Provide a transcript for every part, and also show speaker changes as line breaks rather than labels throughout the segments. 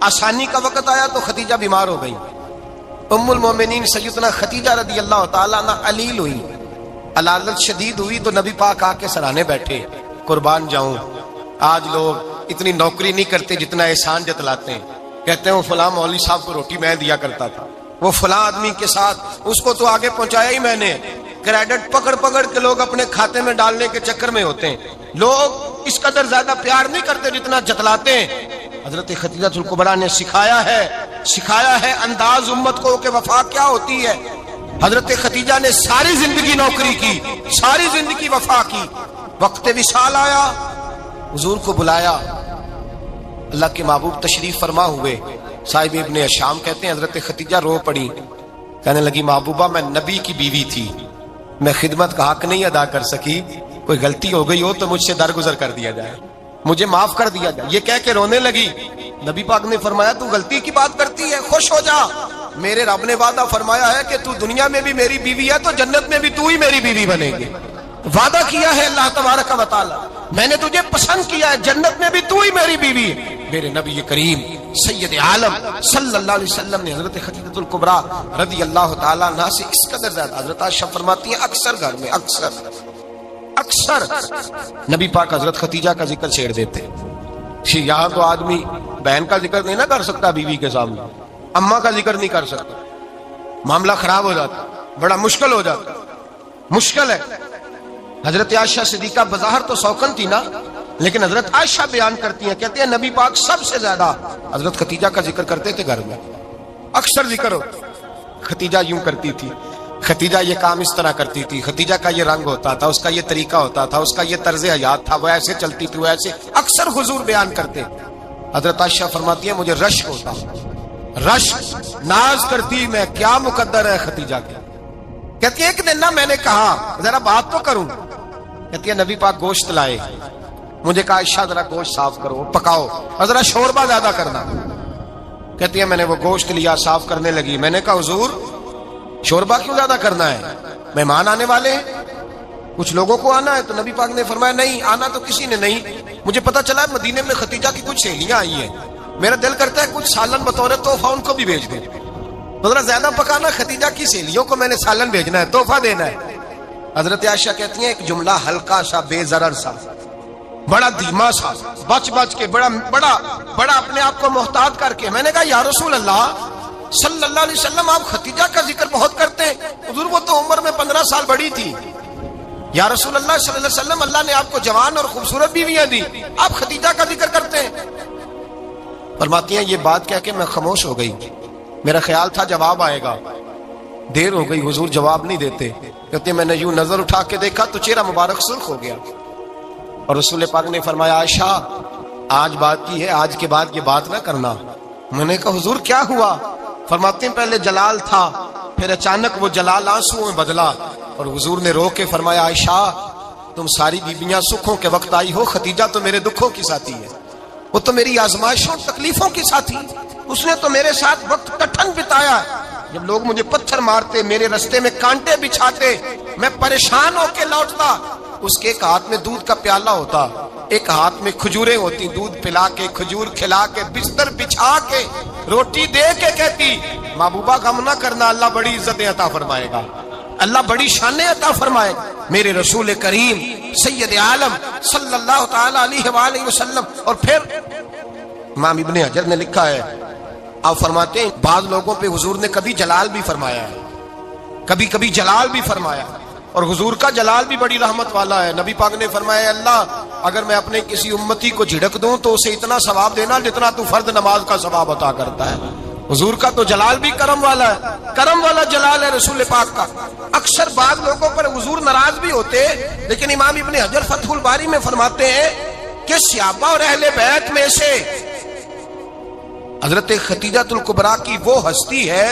آسانی کا وقت آیا تو ختیجہ بیمار ہو گئی. ام المومنین سیدنا ختیجہ رضی اللہ تعالیٰ عنہ علیل ہوئی, علالت شدید ہوئی تو نبی پاک آ کے سرانے بیٹھے. قربان جاؤں, آج لوگ اتنی نوکری نہیں کرتے جتنا احسان جتلاتے ہیں. کہتے ہیں وہ فلاں مولوی صاحب کو روٹی میں دیا کرتا تھا, وہ فلاں آدمی کے ساتھ اس کو تو آگے پہنچایا ہی میں نے. کریڈٹ پکڑ پکڑ کے لوگ اپنے کھاتے میں ڈالنے کے چکر میں ہوتے ہیں. لوگ اس قدر زیادہ پیار نہیں کرتے جتنا جتلاتے ہیں. حضرت خدیجہ الکبریٰ نے سکھایا ہے انداز امت کو کہ وفا کیا ہوتی ہے. حضرت خدیجہ نے ساری زندگی نوکری کی, ساری زندگی وفا کی. وقت وصال آیا, حضور کو بلایا, اللہ کے محبوب تشریف فرما ہوئے. صاحب ابن شام کہتے ہیں حضرت خدیجہ رو پڑی, کہنے لگی محبوبہ میں نبی کی بیوی تھی, میں خدمت کا حق نہیں ادا کر سکی, کوئی غلطی ہو گئی ہو تو مجھ سے درگزر کر دیا جائے, مجھے معاف کر دیا جائے. یہ کہہ کے رونے لگی. نبی پاک نے فرمایا تو غلطی کی بات کرتی ہے, خوش ہو جا, میرے رب نے وعدہ فرمایا ہے کہ تو دنیا میں بھی میری بیوی ہے تو جنت میں بھی تو ہی میری بیوی بنے گی. وعدہ کیا ہے اللہ تبارک و تعالی, میں نے تجھے پسند کیا ہے, جنت میں بھی تو ہی میری بیوی ہے. میرے نبی کریم سید عالم صلی اللہ علیہ وسلم نے حضرت خدیجہ الکبریٰ رضی اللہ تعالیٰ عنہ سے اس قدر زیادہ, حضرت عائشہ فرماتی ہیں اکثر گھر میں اکثر نبی پاک حضرت خدیجہ کا ذکر چھیڑ دیتے. یہاں تو آدمی بہن کا ذکر نہیں نہ کر سکتا بیوی کے سامنے, اماں کا ذکر نہیں کر سکتا, معاملہ خراب ہو جاتا, بڑا مشکل ہو جاتا, مشکل ہے. حضرت عائشہ صدیقہ بظاہر تو سوکن تھی نا, لیکن حضرت عائشہ بیان کرتی ہیں, کہتے ہیں نبی پاک سب سے زیادہ حضرت خدیجہ کا ذکر کرتے تھے گھر میں, اکثر ذکر ہو. ختیجہ یوں کرتی تھی, ختیجہ یہ کام اس طرح کرتی تھی, ختیجہ کا یہ رنگ ہوتا تھا, اس کا یہ طریقہ ہوتا تھا, اس کا یہ طرز حیات تھا, وہ ایسے چلتی تھی, وہ ایسے, اکثر حضور بیان کرتے. حضرت عائشہ فرماتی ہیں مجھے رشک ہوتا, رشک, ناز کرتی میں کیا مقدر ہے ختیجہ کے. کہتی ہے ایک دن نا میں نے کہا ذرا بات تو کروں, کہتی ہے نبی پاک گوشت لائے, مجھے کہا عائشہ ذرا گوشت صاف کرو, پکاؤ, اور ذرا شوربہ زیادہ کرنا. کہتی ہے میں نے وہ گوشت لیا, صاف کرنے لگی. میں نے کہا حضور شوربہ کیوں زیادہ کرنا ہے, مہمان آنے والے ہیں, کچھ لوگوں کو آنا ہے. تو نبی پاک نے فرمایا نہیں, آنا تو کسی نے نہیں, مجھے پتا چلا مدینے میں ختیجہ کی کچھ سہیلیاں آئی ہیں, میرا دل کرتا ہے کچھ سالن بطور تحفہ ان کو بھی بھیج دیں. تو ذرا زیادہ پکانا, ختیجہ کی سہیلیوں کو میں نے سالن بھیجنا ہے, تحفہ دینا ہے. حضرت عائشہ کہتی ہیں ایک جملہ ہلکا سا, بے ضرر سا, بڑا دھیما سا, بچ کے, بڑا اپنے آپ کو محتاط کر کے. میں نے کہا یا رسول اللہ صلی اللہ علیہ وسلم آپ ختیجہ کا ذکر بہت کرتے ہیں, حضور وہ تو عمر میں 15 سال بڑی تھی. یا رسول اللہ صلی اللہ علیہ وسلم اللہ نے آپ کو جوان اور خوبصورت بیویاں دی, آپ ختیجہ کا ذکر کرتے ہیں. فرماتی ہیں یہ بات کہہ کے میں خاموش ہو گئی, میرا خیال تھا جواب آئے گا, دیر ہو گئی, حضور جواب نہیں دیتے. کہتے میں نے یوں نظر اٹھا کے دیکھا تو چہرہ مبارک سرخ ہو گیا, اور رسول پاک نے فرمایا عائشہ آج بات کی ہے, آج کے بعد یہ بات نہ کرنا. میں نے کہا حضور کیا ہوا؟ فرماتے ہیں پہلے جلال تھا, پھر اچانک وہ جلال آنسو میں بدلا, اور حضور نے رو کے فرمایا عائشہ تم ساری بیویاں سکھوں کے وقت آئی ہو, ختیجہ تو میرے دکھوں کی ساتھی ہے, وہ تو میری آزمائشوں تکلیفوں کی ساتھی, اس نے تو میرے ساتھ وقت کٹھن بتایا. جب لوگ مجھے پتھر مارتے, میرے رستے میں کانٹے بچھاتے, میں پریشان ہو کے لوٹتا, اس کے ایک ہاتھ میں دودھ کا پیالہ ہوتا, ایک ہاتھ میں کھجوریں ہوتی, دودھ پلا کے, کھجور کھلا کے, بستر بچھا کے, روٹی دے کے کہتی محبوبہ غم نہ کرنا, اللہ بڑی عزتیں عطا فرمائے گا, اللہ بڑی شانیں عطا فرمائے گا. میرے رسول کریم سید عالم صلی اللہ تعالی علیہ وآلہ وسلم. اور پھر امام ابن حجر نے لکھا ہے, آپ فرماتے ہیں بعض لوگوں پہ حضور نے کبھی جلال بھی فرمایا ہے, کبھی جلال بھی فرمایا, اور حضور کا جلال بھی بڑی رحمت والا ہے. نبی پاک نے فرمایا اللہ اگر میں اپنے کسی امتی کو جھڑک دوں تو اسے اتنا ثواب دینا جتنا تو فرض نماز کا ثواب عطا کرتا ہے. حضور کا تو جلال بھی کرم والا ہے, کرم والا جلال ہے رسول پاک کا. اکثر بعض لوگوں پر حضور ناراض بھی ہوتے, لیکن امام ابن حجر فتح الباری میں فرماتے ہیں کہ صحابہ اور اہل بیت میں سے حضرت خدیجہ الکبریٰ کی وہ ہستی ہے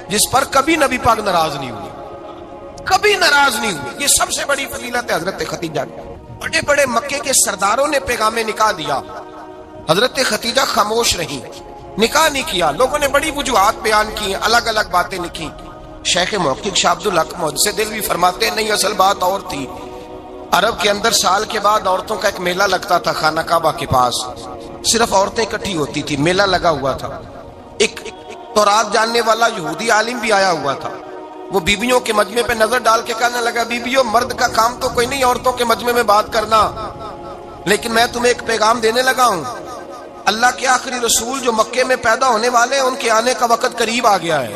جس پر کبھی نبی پاک ناراض نہیں ہوئی, کبھی ناراض نہیں ہوئی. یہ سب سے بڑی فضیلت ہے حضرت خدیجہ کی. بڑے بڑے مکے کے سرداروں نے پیغام نکاح دیا, حضرت خدیجہ خاموش رہی, نکاح نہیں کیا. لوگوں نے بڑی وجوہات بیان کی, الگ الگ باتیں لکھی. شیخ محقق شاہ عبد الحق محدث دہلوی فرماتے ہیں نہیں, اصل بات اور تھی. عرب کے اندر سال کے بعد عورتوں کا ایک میلہ لگتا تھا خانہ کعبہ کے پاس, صرف عورتیں اکٹھی ہوتی تھی، میلہ لگا ہوا تھا، ایک تورات جاننے والا یہودی عالم بھی آیا ہوا تھا، وہ بیویوں کے مجمع پہ نظر ڈال کے کہنے لگا بیویوں مرد کا کام تو کوئی نہیں عورتوں کے مجمع میں بات کرنا، لیکن میں تمہیں ایک پیغام دینے لگا ہوں، اللہ کے آخری رسول جو مکے میں پیدا ہونے والے ہیں ان کے آنے کا وقت قریب آ گیا ہے،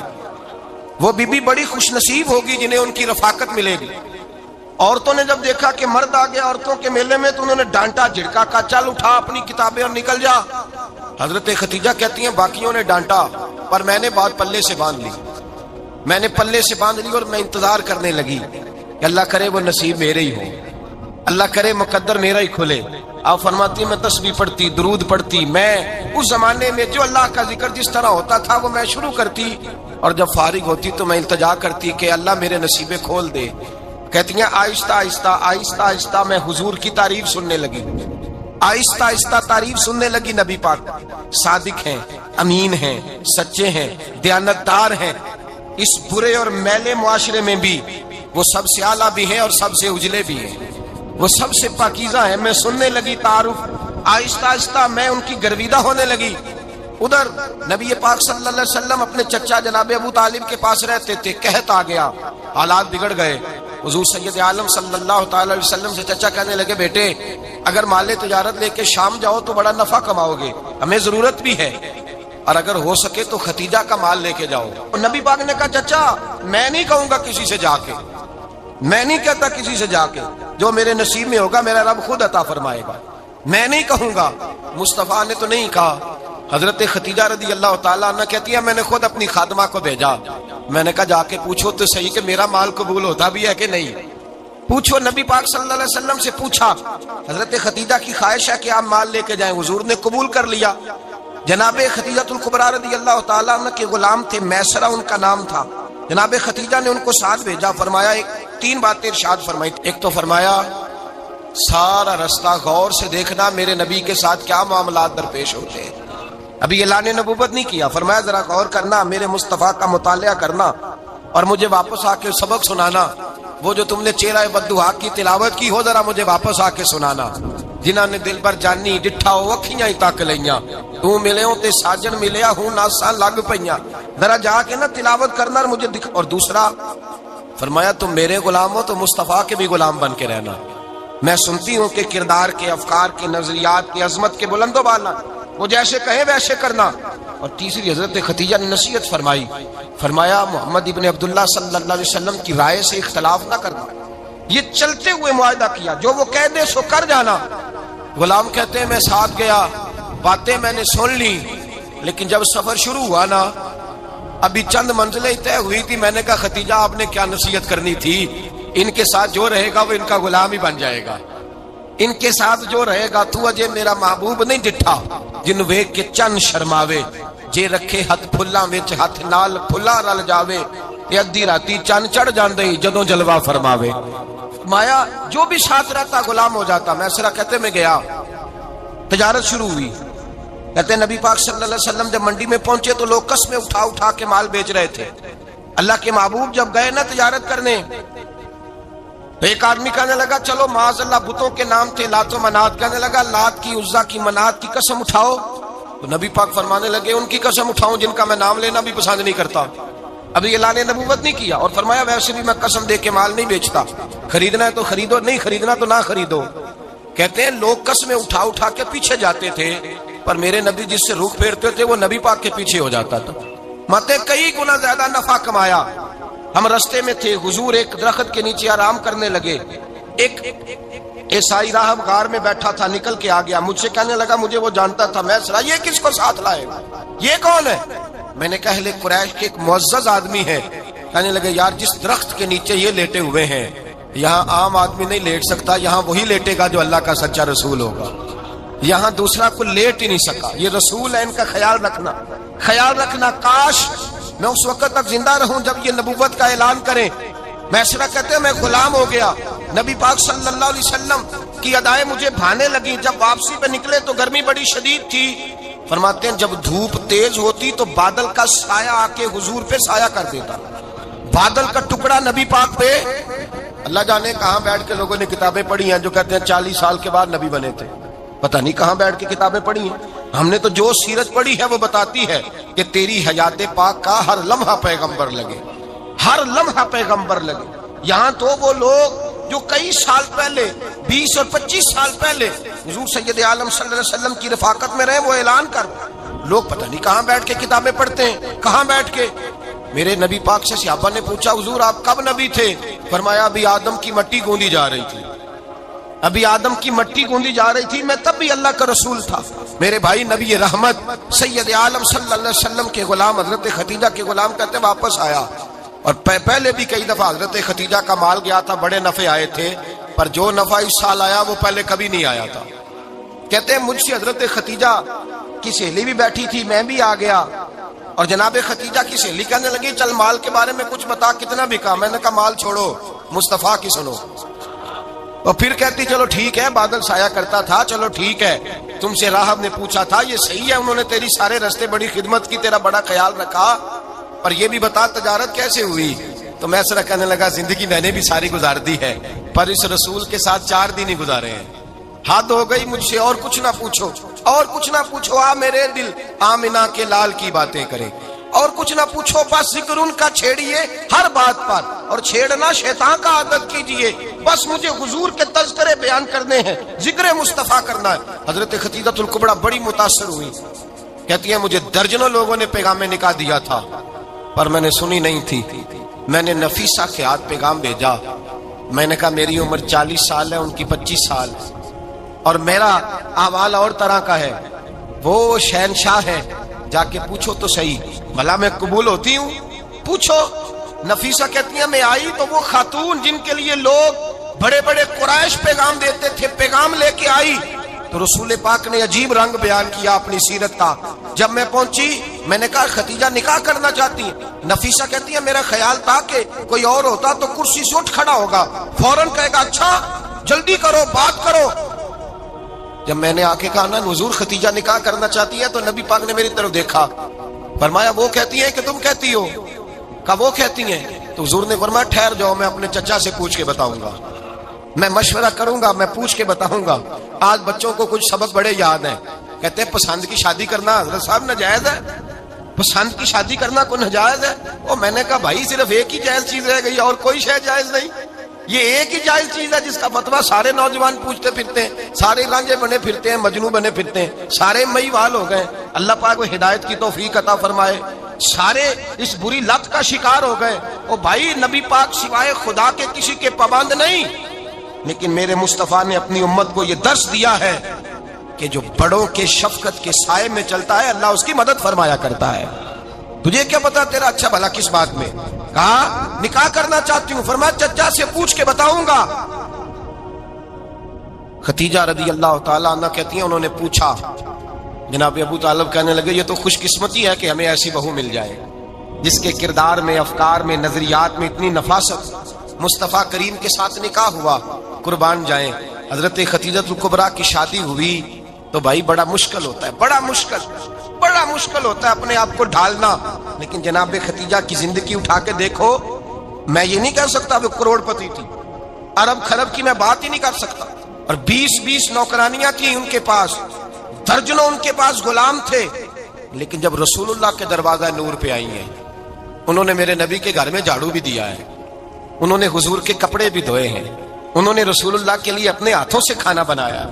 وہ بیوی بڑی خوش نصیب ہوگی جنہیں ان کی رفاقت ملے گی۔ عورتوں نے جب دیکھا کہ مرد آ گیا عورتوں کے میلے میں تو انہوں نے ڈانٹا جھڑکا، کہا چل اٹھا اپنی کتابیں اور نکل جا۔ حضرت خدیجہ کہتی ہیں باقیوں نے ڈانٹا پر میں نے بات پلے سے باندھ لی، میں نے پلے سے باندھ لی اور میں انتظار کرنے لگی کہ اللہ کرے وہ نصیب میرے ہی ہو، اللہ کرے مقدر میرا ہی کھلے۔ آپ فرماتی میں تسبیح پڑھتی، درود پڑھتی، میں اس زمانے میں جو اللہ کا ذکر جس طرح ہوتا تھا وہ میں شروع کرتی، اور جب فارغ ہوتی تو میں التجا کرتی کہ اللہ میرے نصیبے کھول دے۔ کہتی ہیں آہستہ آہستہ آہستہ آہستہ میں حضور کی تعریف سننے لگی، آہستہ آہستہ تعریف سننے لگی۔ نبی پاک صادق ہیں، امین ہیں، سچے ہیں، دیانتدار ہیں، اس برے اور میلے معاشرے میں بھی وہ سب سے اعلیٰ بھی ہیں اور سب سے اجلے بھی ہیں، وہ سب سے پاکیزہ ہیں۔ میں سننے لگی تعارف، آہستہ آہستہ میں ان کی گرویدہ ہونے لگی۔ ادھر نبی پاک صلی اللہ علیہ وسلم اپنے چچا جناب ابو طالب کے پاس رہتے تھے، قحط آ گیا، حالات بگڑ گئے۔ حضور سید عالم صلی اللہ تعالی علیہ وسلم سے چچا کہنے لگے بیٹے اگر مال تجارت لے کے شام جاؤ تو بڑا نفع کماؤ گے، ہمیں ضرورت بھی ہے، اور اگر ہو سکے تو ختیجہ کا مال لے کے جاؤ۔ اور نبی پاک نے کہا چچا میں نہیں کہوں گا کسی سے جا کے، میں نہیں کہتا کسی سے جا کے، جو میرے نصیب میں ہوگا میرا رب خود عطا فرمائے گا، میں نہیں کہوں گا۔ مصطفیٰ نے تو نہیں کہا۔ حضرت خدیجہ رضی اللہ تعالیٰ عنہ کہتی ہے میں نے خود اپنی خادمہ کو بھیجا، میں نے کہا جا کے پوچھو تو صحیح کہ میرا مال قبول ہوتا بھی ہے کہ نہیں، پوچھو۔ نبی پاک صلی اللہ علیہ وسلم سے پوچھا، حضرت خدیجہ کی خواہش ہے کہ آپ مال لے کے جائیں، حضور نے قبول کر لیا۔ جناب خدیجہ الکبریٰ رضی اللہ تعالیٰ عنہ کے غلام تھے، میسرہ ان کا نام تھا، جناب خدیجہ نے ان کو ساتھ بھیجا، فرمایا تین باتیں ارشاد فرمائی۔ ایک تو فرمایا سارا رستہ غور سے دیکھنا میرے نبی کے ساتھ کیا معاملات درپیش ہوتے ہیں، ابھی اعلان نبوت نہیں کیا، فرمایا ذرا غور کرنا، میرے مصطفیٰ کا مطالعہ کرنا اور مجھے واپس آ کے سبق سنانا، وہ جو تم نے چہرہ بددعا کی تلاوت کی ہو ذرا مجھے واپس آ کے سنانا۔ جنہاں نے دل بر جانی ڈٹھا ہو اکھیاں ہی تک لئیاں، تو ملے ہوں تے ساجن ملیا ہوں ناساں لگ پئیاں، ذرا جا کے نا تلاوت کرنا اور مجھے دکھ۔ اور دوسرا فرمایا تم میرے غلام ہو تو مصطفیٰ کے بھی غلام بن کے رہنا، میں سنتی ہوں کہ کردار کے، افکار کے، نظریات کی، عظمت کے بلند و بالا، وہ جیسے کہیں ویسے کرنا۔ اور تیسری حضرت خدیجہ نے نصیحت فرمائی، فرمایا محمد ابن عبداللہ صلی اللہ علیہ وسلم کی رائے سے اختلاف نہ کرنا، یہ چلتے ہوئے معاہدہ کیا، جو وہ کہہ دے سو کر جانا۔ غلام کہتے ہیں میں ساتھ گیا، باتیں میں نے سن لی، لیکن جب سفر شروع ہوا نا ابھی چند منزلیں طے ہوئی تھی، میں نے کہا خدیجہ آپ نے کیا نصیحت کرنی تھی، ان کے ساتھ جو رہے گا وہ ان کا غلام ہی بن جائے گا، ان کے ساتھ جو رہے گا تو اجے میرا محبوب نہیں ڈٹھا جن ویکھ کے چن شرماوے، جے رکھے ہاتھ پھلاں وچ ہاتھ نال پھلا رل جاوے، تے ادھی راتی چن چڑھ جاندے جدوں جلوہ فرماوے۔ مایا جو بھی ساتھ رہتا غلام ہو جاتا۔ میسرہ کہتے میں گیا، تجارت شروع ہوئی، کہتے نبی پاک صلی اللہ علیہ وسلم جب منڈی میں پہنچے تو لوگ قسمیں اٹھا اٹھا کے مال بیچ رہے تھے۔ اللہ کے محبوب جب گئے نا تجارت کرنے تو ایک آدمی کہنے لگا چلو معاذ اللہ بتوں کے نام تھے لات و منات، کہنے لگا لات کی، عزا کی، منات کی قسم اٹھاؤ، تو نبی پاک فرمانے لگے ان کی قسم اٹھاؤں جن کا میں نام لینا بھی پسند نہیں کرتا، ابھی اعلان نبوت نہیں کیا، اور فرمایا ویسے بھی میں قسم دے کے مال نہیں بیچتا، خریدنا ہے تو خریدو، نہیں خریدنا تو نہ خریدو۔ کہتے ہیں لوگ قسمیں اٹھا اٹھا کے پیچھے جاتے تھے، پر میرے نبی جس سے رخ پھیرتے تھے وہ نبی پاک کے پیچھے ہو جاتا تھا، ماتے کئی گنا زیادہ نفع کمایا۔ ہم رستے میں تھے، حضور ایک درخت کے نیچے آرام کرنے لگے، ایک عیسائی راہب غار میں بیٹھا تھا، نکل کے آ گیا، مجھ سے کہنے لگا مجھے وہ جانتا تھا، میں سرا یہ کس کو ساتھ لائے، یہ کون ہے؟ میں نے کہا اہل قریش کے ایک معزز آدمی ہے۔ کہنے لگے یار جس درخت کے نیچے یہ لیٹے ہوئے ہیں یہاں عام آدمی نہیں لیٹ سکتا، یہاں وہی لیٹے گا جو اللہ کا سچا رسول ہوگا، یہاں دوسرا کوئی لیٹ ہی نہیں سکا، یہ رسول ہے، ان کا خیال رکھنا، خیال رکھنا، کاش میں اس وقت تک زندہ رہوں جب یہ نبوت کا اعلان کریں۔ میسرہ کہتے ہیں میں غلام ہو گیا، نبی پاک صلی اللہ علیہ وسلم کی ادائیں مجھے بھانے لگی، جب واپسی پہ نکلے تو گرمی بڑی شدید تھی، فرماتے ہیں جب دھوپ تیز ہوتی تو بادل کا سایہ آ کے حضور پہ سایہ کر دیتا، بادل کا ٹکڑا نبی پاک پہ۔ اللہ جانے کہاں بیٹھ کے لوگوں نے کتابیں پڑھی ہیں جو کہتے ہیں 40 سال کے بعد نبی بنے تھے، پتہ نہیں کہاں بیٹھ کے کتابیں پڑھی ہیں۔ ہم نے تو جو سیرت پڑھی ہے وہ بتاتی ہے کہ تیری حیات پاک کا ہر لمحہ پیغمبر لگے، ہر لمحہ پیغمبر لگے۔ یہاں تو وہ لوگ جو کئی سال پہلے 20 اور 25 سال پہلے حضور سید عالم صلی اللہ علیہ وسلم کی رفاقت میں رہے، وہ اعلان کر لوگ پتہ نہیں کہاں بیٹھ کے کتابیں پڑھتے ہیں، کہاں بیٹھ کے۔ میرے نبی پاک سے صحابہ نے پوچھا حضور آپ کب نبی تھے؟ فرمایا ابھی آدم کی مٹی گوندی جا رہی تھی، ابھی آدم کی مٹی گوندی جا رہی تھی، میں تب بھی اللہ کا رسول تھا۔ میرے بھائی نبی رحمت سید عالم صلی اللہ علیہ وسلم کے غلام حضرت خدیجہ کے غلام کہتے واپس آیا، اور پہلے بھی کئی دفعہ حضرت خدیجہ کا مال گیا تھا، بڑے نفع آئے تھے، پر جو نفع اس سال آیا وہ پہلے کبھی نہیں آیا تھا۔ کہتے ہیں مجھ سے حضرت خدیجہ کی سہیلی بھی بیٹھی تھی، میں بھی آ گیا، اور جناب خدیجہ کی سہیلی کہنے لگی چل مال کے بارے میں کچھ بتا، کتنا بکا؟ میں نے کہا مال چھوڑو، مصطفیٰ کی سنو۔ اور پھر کہتی چلو ٹھیک ہے، بادل سایہ کرتا تھا، چلو ٹھیک ہے، تم سے راہب نے پوچھا تھا، یہ صحیح ہے، انہوں نے تیری سارے رستے بڑی خدمت کی، تیرا بڑا خیال رکھا، پر یہ بھی بتا تجارت کیسے ہوئی؟ تو میں ایسا کہنے لگا زندگی میں نے بھی ساری گزار دی ہے، پر اس رسول کے ساتھ 4 دن ہی گزارے ہیں، حد ہو گئی مجھ سے، اور کچھ نہ پوچھو، اور کچھ نہ پوچھو، آ میرے دل آمنہ کے لال کی باتیں کرے، اور کچھ نہ پوچھو، بس ذکر ان کا چھیڑیے ہر بات پر، اور چھیڑنا شیطان کا عادت کیجئے، بس مجھے حضور کے تذکرے بیان کرنے ہیں، ذکر مصطفیٰ کرنا ہے۔ حضرت خدیجہ الکبریٰ بڑی متاثر ہوئی، کہتی ہیں مجھے درجنوں لوگوں نے پیغام نکاح دیا تھا، پر میں نے سنی نہیں تھی، میں نے نفیسہ کے ہاتھ پیغام بھیجا، میں نے کہا میری عمر 40 سال ہے، ان کی 25 سال، اور میرا احوال اور طرح کا ہے، وہ شہنشاہ ہے، جا کے پوچھو تو صحیح، بھلا میں قبول ہوتی ہوں؟ پوچھو۔ نفیسہ کہتی ہیں میں آئی تو وہ خاتون جن کے لیے لوگ بڑے بڑے قریش پیغام دیتے تھے، پیغام لے کے آئی، تو رسول پاک نے عجیب رنگ بیان کیا اپنی سیرت کا۔ جب میں پہنچی میں نے کہا خدیجہ نکاح کرنا چاہتی ہیں؟ نفیسہ کہتی ہے میرا خیال تھا کہ کوئی اور ہوتا تو کرسی سے اٹھ کھڑا ہوگا، فوراً کہے گا اچھا جلدی کرو بات کرو۔ جب میں نے آ کے کہا نا حضور خدیجہ نکاح کرنا چاہتی ہے، تو نبی پاک نے میری طرف دیکھا، فرمایا وہ کہتی ہیں کہ تم کہتی ہو؟ کہا وہ کہتی ہیں۔ تو حضور نے فرمایا ٹھہر جاؤ، میں اپنے چچا سے پوچھ کے بتاؤں گا، میں مشورہ کروں گا، میں پوچھ کے بتاؤں گا۔ آج بچوں کو کچھ سبق بڑے یاد ہیں، کہتے ہیں پسند کی شادی کرنا حضرت صاحب ناجائز ہے، پسند کی شادی کرنا کوئی ناجائز ہے؟ اور میں نے کہا بھائی صرف ایک ہی جائز چیز رہ گئی، اور کوئی شے جائز نہیں، یہ ایک ہی جائز چیز ہے جس کا فتویٰ سارے نوجوان پوچھتے پھرتے ہیں، سارے رانجے بنے پھرتے ہیں، مجنوں بنے پھرتے ہیں، سارے مئی وال ہو گئے، اللہ پاک وہ ہدایت کی توفیق عطا فرمائے، سارے اس بری لت کا شکار ہو گئے۔ او بھائی نبی پاک سوائے خدا کے کسی کے پابند نہیں، لیکن میرے مصطفیٰ نے اپنی امت کو یہ درس دیا ہے کہ جو بڑوں کے شفقت کے سائے میں چلتا ہے اللہ اس کی مدد فرمایا کرتا ہے۔ تجھے کیا پتا تیرا اچھا بھلا کس بات میں؟ کہا نکاح کرنا چاہتی ہوں، فرمایا چچا سے پوچھ کے بتاؤں گا۔ خدیجہ رضی اللہ تعالیٰ عنہ کہتی ہیں انہوں نے پوچھا، جناب ابو طالب کہنے لگے یہ تو خوش قسمتی ہے کہ ہمیں ایسی بہو مل جائے جس کے کردار میں، افکار میں، نظریات میں اتنی نفاست۔ مصطفیٰ کریم کے ساتھ نکاح ہوا، قربان جائیں۔ حضرت خدیجہ الکبریٰ کی شادی ہوئی تو بھائی بڑا مشکل ہوتا ہے، بڑا مشکل ہوتا ہے اپنے آپ کو ڈھالنا، لیکن جناب خدیجہ کی زندگی اٹھا کے دیکھو، میں یہ نہیں کہہ سکتا وہ کروڑ پتی تھی، ارب خرب کی میں بات ہی نہیں کر سکتا، اور 20 نوکرانیاں تھیں ان کے پاس، درجنوں ان کے پاس غلام تھے، لیکن جب رسول اللہ کے دروازہ نور پہ آئی ہیں، انہوں نے میرے نبی کے گھر میں جھاڑو بھی دیا ہے، انہوں نے حضور کے کپڑے بھی دھوئے ہیں، انہوں نے رسول اللہ کے لیے اپنے ہاتھوں سے کھانا بنایا،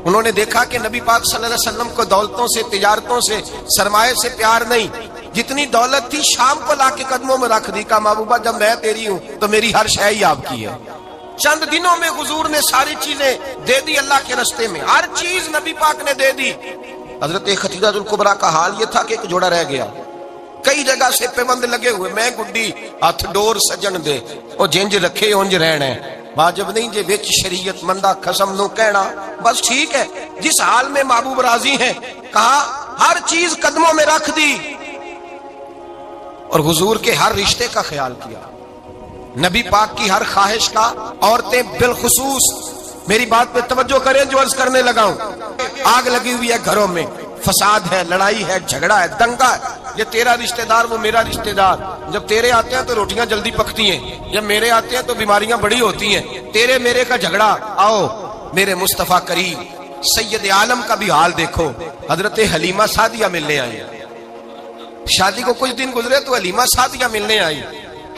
انہوں نے دیکھا کہ نبی پاک صلی اللہ علیہ وسلم کو دولتوں سے، تجارتوں سے، سرمایہ سے پیار نہیں، جتنی دولت تھی شام کو لا کے قدموں میں رکھ دی، کہا محبوبہ جب میں تیری ہوں تو میری ہر شے ہی آپ کی ہے۔ چند دنوں میں حضور نے ساری چیزیں دے دی اللہ کے رستے میں، ہر چیز نبی پاک نے دے دی۔ حضرت خدیجہ الکبریٰ کا حال یہ تھا کہ ایک جوڑا رہ گیا، کئی جگہ سے پیوند لگے ہوئے، میں گڈی ہاتھ ڈور سجن دے، او جنج رکھے اونج رہنے، واجب نہیں جے وچ شریعت مندہ قسم نو کہنا، بس ٹھیک ہے جس حال میں محبوب راضی ہیں، کہا ہر چیز قدموں میں رکھ دی، اور حضور کے ہر رشتے کا خیال کیا، نبی پاک کی ہر خواہش کا، عورتیں بالخصوص، میری بات پہ توجہ کریں جو عرض کرنے لگا ہوں، آگ لگی ہوئی ہے گھروں میں، فساد ہے، لڑائی ہے، جھگڑا ہے، دنگا ہے، یہ تیرا رشتہ دار وہ میرا رشتہ دار، جب تیرے آتے ہیں تو روٹیاں جلدی پکتی ہیں، جب میرے آتے ہیں تو بیماریاں بڑی ہوتی ہیں، تیرے میرے کا جھگڑا، آؤ میرے مصطفیٰ کریم سید عالم کا بھی حال دیکھو، حضرت حلیمہ سعدیہ ملنے آئی، شادی کو کچھ دن گزرے تو حلیمہ سعدیہ ملنے آئی۔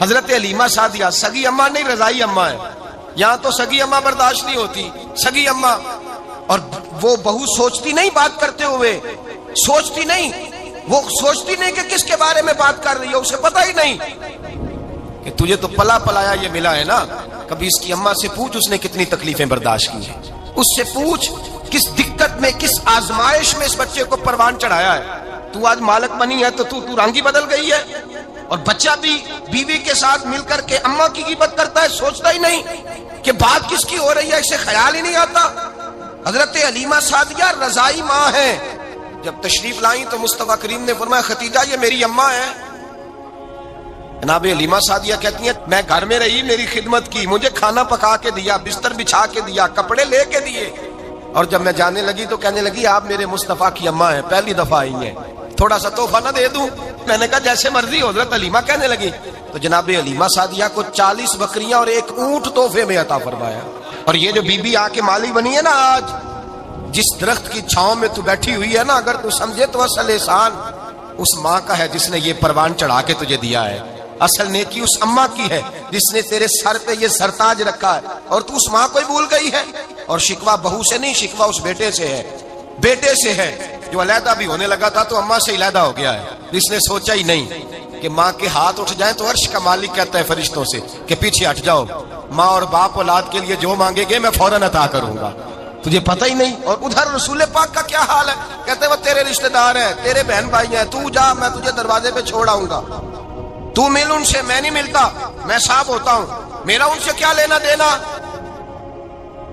حضرت حلیمہ سعدیہ سگی اماں نہیں، رضائی اماں ہے، یہاں تو سگی اماں برداشت نہیں ہوتی، سگی اماں، اور وہ بہو سوچتی نہیں بات کرتے ہوئے، سوچتی نہیں، وہ سوچتی نہیں کہ کس کے بارے میں بات کر رہی ہے، اسے پتہ ہی نہیں کہ تجھے تو پلا پلایا یہ ملا ہے نا، کبھی اس کی اماں سے پوچھ اس نے کتنی تکلیفیں برداشت کی ہیں، اس سے پوچھ کس دقت میں، کس آزمائش میں اس بچے کو پروان چڑھایا ہے۔ تو آج مالک بنی ہے تو رنگ ہی بدل گئی ہے، اور بچہ بھی بیوی کے ساتھ مل کر کے اماں کی غیبت کرتا ہے، سوچتا ہی نہیں کہ بات کس کی ہو رہی ہے، اسے خیال ہی نہیں آتا۔ حضرت حلیمہ سعدیہ رضائی ماں ہے، جب تشریف لائیں تو مصطفیٰ کریم نے فرمایا ختیجہ یہ میری اماں ہے۔ جناب حلیمہ سعدیہ کہتی ہیں میں گھر میں رہی، میری خدمت کی، مجھے کھانا پکا کے دیا، بستر بچھا کے دیا، کپڑے لے کے دیے، اور جب میں جانے لگی تو کہنے لگی آپ میرے مصطفیٰ کی اماں ہیں، پہلی دفعہ آئی ہیں، تھوڑا سا تحفہ نہ دے دوں؟ میں نے کہا جیسے مرضی حضرت حلیمہ کہنے لگی۔ تو جناب حلیمہ سعدیہ کو 40 بکریاں اور 1 اونٹ تحفے میں عطا فرمایا۔ اور یہ جو بی بی آ کے مالی بنی ہے نا، آج جس درخت کی چھاؤں میں تو بیٹھی ہوئی ہے نا، اگر تو سمجھے تو اصل احسان اس ماں کا ہے جس نے یہ پروان چڑھا کے تجھے دیا ہے، اصل نیکی اس اماں کی ہے جس نے تیرے سر پہ یہ سرتاج رکھا ہے، اور تو اس ماں کو ہی بھول گئی ہے۔ اور شکوہ بہو سے نہیں، شکوہ اس بیٹے سے ہے، بیٹے سے ہے جو علیحدہ بھی ہونے لگا تھا تو اماں سے علیحدہ ہو گیا ہے، جس نے سوچا ہی نہیں کہ ماں کے ہاتھ اٹھ جائیں تو عرش کا مالک کہتا ہے فرشتوں سے کہ پیچھے ہٹ جاؤ، ماں اور باپ اولاد کے لیے جو مانگے گے میں فوراً عطا کروں گا، تجھے پتہ ہی نہیں۔ اور ادھر رسول پاک کا کیا حال ہے، کہتے ہیں وہ تیرے رشتہ دار ہیں، تیرے بہن بھائی ہیں، تو جا، میں تجھے دروازے پہ چھوڑ آؤں گا، تو مل ان سے، میں نہیں ملتا، میں صاحب ہوتا ہوں، میرا ان سے کیا لینا دینا۔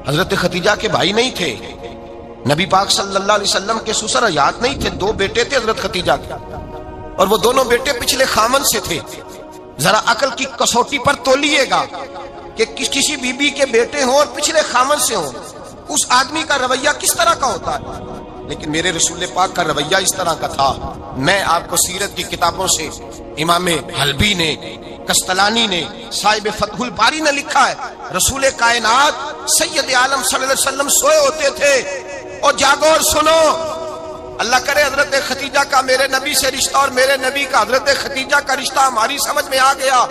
حضرت ختیجہ کے بھائی نہیں تھے، نبی پاک صلی اللہ علیہ وسلم کے سسر حیات نہیں تھے، 2 بیٹے تھے حضرت ختیجہ کے، اور وہ دونوں بیٹے پچھلے خامن سے تھے۔ ذرا عقل کی کسوٹی پر تولیے گا کہ کسی بی بی کے بیٹے ہوں اور پچھلے خامن سے ہوں، اس آدمی کا رویہ کس طرح کا ہوتا ہے، لیکن میرے رسول پاک کا رویہ اس طرح کا تھا۔ میں آپ کو سیرت کی کتابوں سے امام حلبی نے، کستلانی نے، صاحب فتح الباری نے لکھا ہے، رسول کائنات سید عالم صلی اللہ علیہ وسلم سوئے ہوتے تھے، اور جاگو اور سنو، اللہ کرے حضرت ختیجہ کا میرے نبی سے رشتہ اور میرے نبی کا حضرت ختیجہ کا رشتہ ہماری سمجھ میں آ گیا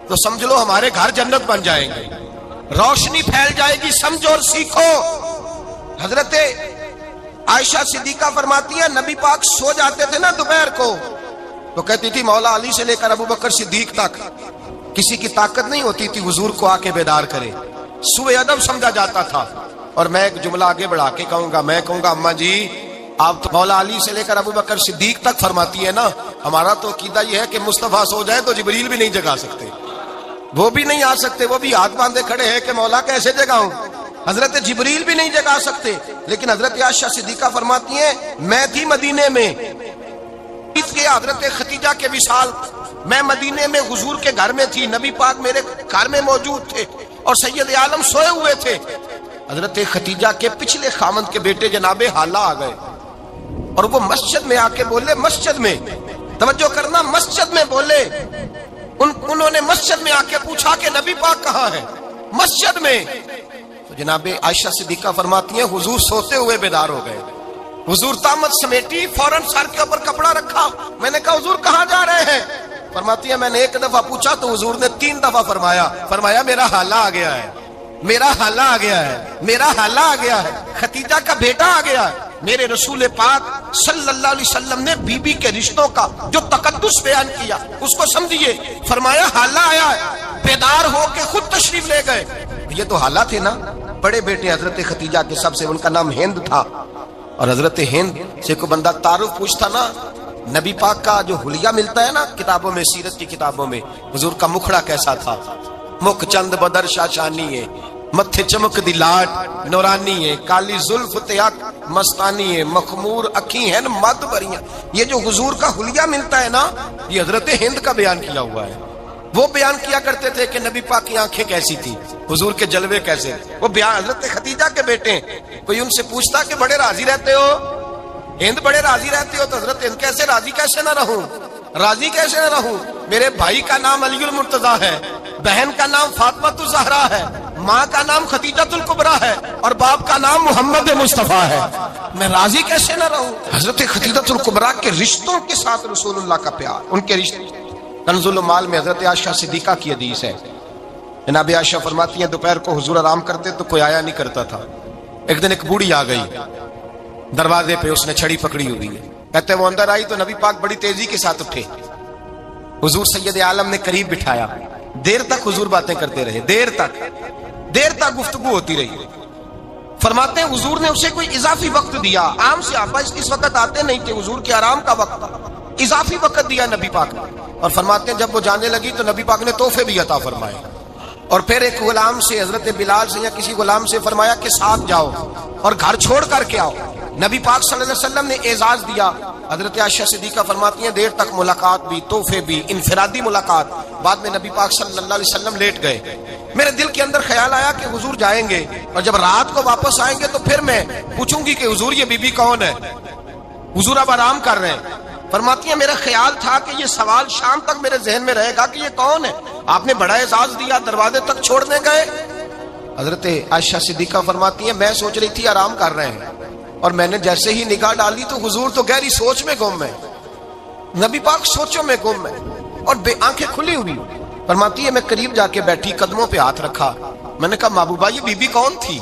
تو سمجھ لو ہمارے گھر جنت بن جائیں گے، روشنی پھیل جائے گی، سمجھو اور سیکھو۔ حضرت عائشہ صدیقہ فرماتی ہے نبی پاک سو جاتے تھے نا دوپہر کو تو کہتی تھی مولا علی سے لے کر ابو بکر صدیق تک کسی کی طاقت نہیں ہوتی تھی حضور کو آ کے بیدار کرے، سوء ادب سمجھا جاتا تھا۔ اور میں ایک جملہ آگے بڑھا کے کہوں گا، میں کہوں گا اماں جی آپ تو مولا علی سے لے کر ابو بکر صدیق تک فرماتی ہے نا، ہمارا تو عقیدہ یہ ہے کہ مصطفیٰ سو جائے تو جبریل بھی نہیں جگا سکتے، وہ بھی نہیں آ سکتے، وہ بھی ہاتھ باندھے کھڑے ہیں کہ مولا کیسے جگاؤں، حضرت جبریل بھی نہیں جگا سکتے۔ لیکن حضرت عائشہ صدیقہ فرماتی ہیں میں تھی مدینے میں حضرت ختیجہ کے وصال، میں مدینے میں حضور کے گھر میں تھی، نبی پاک میرے گھر میں موجود تھے اور سید عالم سوئے ہوئے تھے۔ حضرت ختیجہ کے پچھلے خامند کے بیٹے جناب حالہ آ گئے اور وہ مسجد میں آ کے بولے، مسجد میں توجہ کرنا، مسجد میں بولے، انہوں نے مسجد میں آ کے پوچھا کہ نبی پاک کہاں ہے، مسجد میں۔ تو جناب عائشہ صدیقہ فرماتی ہیں حضور سوتے ہوئے بیدار ہو گئے، حضور طامت سمیٹی، فوراً سر کے اوپر کپڑا رکھا، میں نے کہا حضور کہاں جا رہے ہیں؟ فرماتی ہیں میں نے 1 دفعہ پوچھا تو حضور نے 3 دفعہ فرمایا میرا حالہ آ گیا ہے، میرا حالہ آ گیا ہے، میرا حالہ آ گیا ہے، ختیجہ کا بیٹا آ گیا ہے۔ میرے رسول پاک صلی اللہ علیہ وسلم نے بی بی کے رشتوں کا جو تقدس بیان کیا اس کو سمجھیے، فرمایا حالہ آیا ہے، بیدار ہو کے خود تشریف لے گئے۔ یہ تو حالہ تھے نا، بڑے بیٹے حضرت ختیجہ کے سب سے، ان کا نام ہند تھا، اور حضرت ہند سے کوئی بندہ تعارف پوچھتا نا، نبی پاک کا جو حلیہ ملتا ہے نا کتابوں میں، سیرت کی کتابوں میں، حضور کا مکھڑا کیسا تھا، مکھ چند بدر شاشانی ہے، متھے چمک دی لاٹ نورانی ہے، کالی زلف تیاک مستانی ہے، مخمور اکھی ہیں مد بریاں۔ یہ جو حضور کا حلیہ ملتا ہے نا، یہ حضرت ہند کا بیان کیا ہوا ہے۔ وہ بیان کیا کرتے تھے کہ نبی پاک کی آنکھیں کیسی تھی، حضور کے جلوے کیسے، وہ بیان حضرت ختیجہ کے بیٹے ہیں۔ کوئی ان سے پوچھتا کہ بڑے راضی رہتے ہو ہند، بڑے راضی رہتے ہو، تو حضرت ہند کیسے راضی کیسے نہ رہوں، راضی کیسے نہ رہوں، میرے بھائی کا نام علی المرتضیٰ ہے، بہن کا نام فاطمہ الزہرا ہے، ماں کا نام خدیجۃ الکبریٰ ہے اور باپ کا نام محمد مصطفیٰ ہے، میں راضی کیسے نہ رہوں؟ حضرت خدیجۃ الکبریٰ کے رشتوں کے ساتھ رسول اللہ کا پیار، ان کے رشتے۔ کنز المال میں حضرت عائشہ صدیقہ کی حدیث ہے، جناب عائشہ فرماتی ہیں دوپہر کو حضور آرام کرتے تو کوئی آیا نہیں کرتا تھا، ایک دن ایک بوڑھی آ گئی دروازے پہ، اس نے چھڑی پکڑی ہوئی ہے، کہتے وہ اندر آئی تو نبی پاک بڑی تیزی کے ساتھ اٹھے، حضور سید عالم نے قریب بٹھایا، دیر تک حضور باتیں کرتے رہے، دیر تک گفتگو ہوتی رہی۔ فرماتے ہیں حضور نے اسے کوئی اضافی وقت دیا، عام صحابہ اس وقت آتے نہیں تھے، حضور کے آرام کا وقت تھا، اضافی وقت دیا نبی پاک نے۔ اور فرماتے ہیں جب وہ جانے لگی تو نبی پاک نے تحفے بھی عطا فرمائے، اور پھر ایک غلام سے، حضرت بلال سے یا کسی غلام سے فرمایا کہ ساتھ جاؤ اور گھر چھوڑ کر کے آؤ۔ نبی پاک صلی اللہ علیہ وسلم نے اعزاز دیا۔ حضرت عائشہ صدیقہ فرماتی ہیں دیر تک ملاقات بھی، تحفے بھی، انفرادی ملاقات۔ بعد میں نبی پاک صلی اللہ علیہ وسلم لیٹ گئے، میرے دل کے اندر خیال آیا کہ حضور جائیں گے اور جب رات کو واپس آئیں گے تو پھر میں پوچھوں گی کہ حضور یہ بی بی کون ہے، حضور اب آرام کر رہے ہیں۔ فرماتی ہیں میرا خیال تھا کہ یہ سوال شام تک میرے ذہن میں رہے گا کہ یہ کون ہے، آپ نے بڑا اعزاز دیا، دروازے تک چھوڑنے گئے۔ حضرت عائشہ صدیقہ فرماتی ہیں میں سوچ رہی تھی آرام کر رہے ہیں، اور میں نے جیسے ہی نگاہ ڈالی تو حضور تو گہری سوچ میں گم ہے، نبی پاک سوچوں میں گم ہے اور بے آنکھیں کھلی ہوئی۔ فرماتی ہے میں قریب جا کے بیٹھی، قدموں پہ ہاتھ رکھا، میں نے کہا محبوبہ یہ بی بی کون تھی؟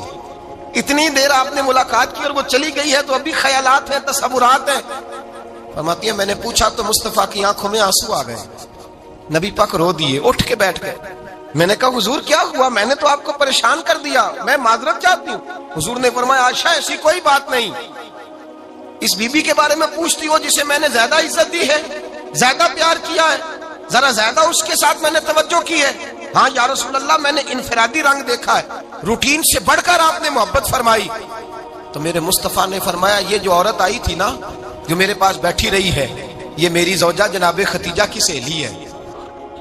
اتنی دیر آپ نے ملاقات کی اور وہ چلی گئی ہے تو ابھی خیالات ہیں، تصورات ہیں۔ فرماتی ہے میں نے پوچھا تو مصطفیٰ کی آنکھوں میں آنسو آ گئے، نبی پاک رو دیے، اٹھ کے بیٹھ گئے۔ میں نے کہا حضور کیا ہوا؟ میں نے تو آپ کو پریشان کر دیا، میں معذرت چاہتی ہوں۔ حضور نے فرمایا عائشہ ایسی کوئی بات نہیں، اس بی بی کے بارے میں پوچھتی ہو جسے میں نے زیادہ عزت دی ہے، زیادہ پیار کیا ہے، ذرا زیادہ اس کے ساتھ میں نے توجہ کی ہے۔ ہاں یا رسول اللہ میں نے انفرادی رنگ دیکھا ہے، روٹین سے بڑھ کر آپ نے محبت فرمائی۔ تو میرے مصطفیٰ نے فرمایا یہ جو عورت آئی تھی نا، جو میرے پاس بیٹھی رہی ہے، یہ میری زوجہ جناب خدیجہ کی سہیلی ہے،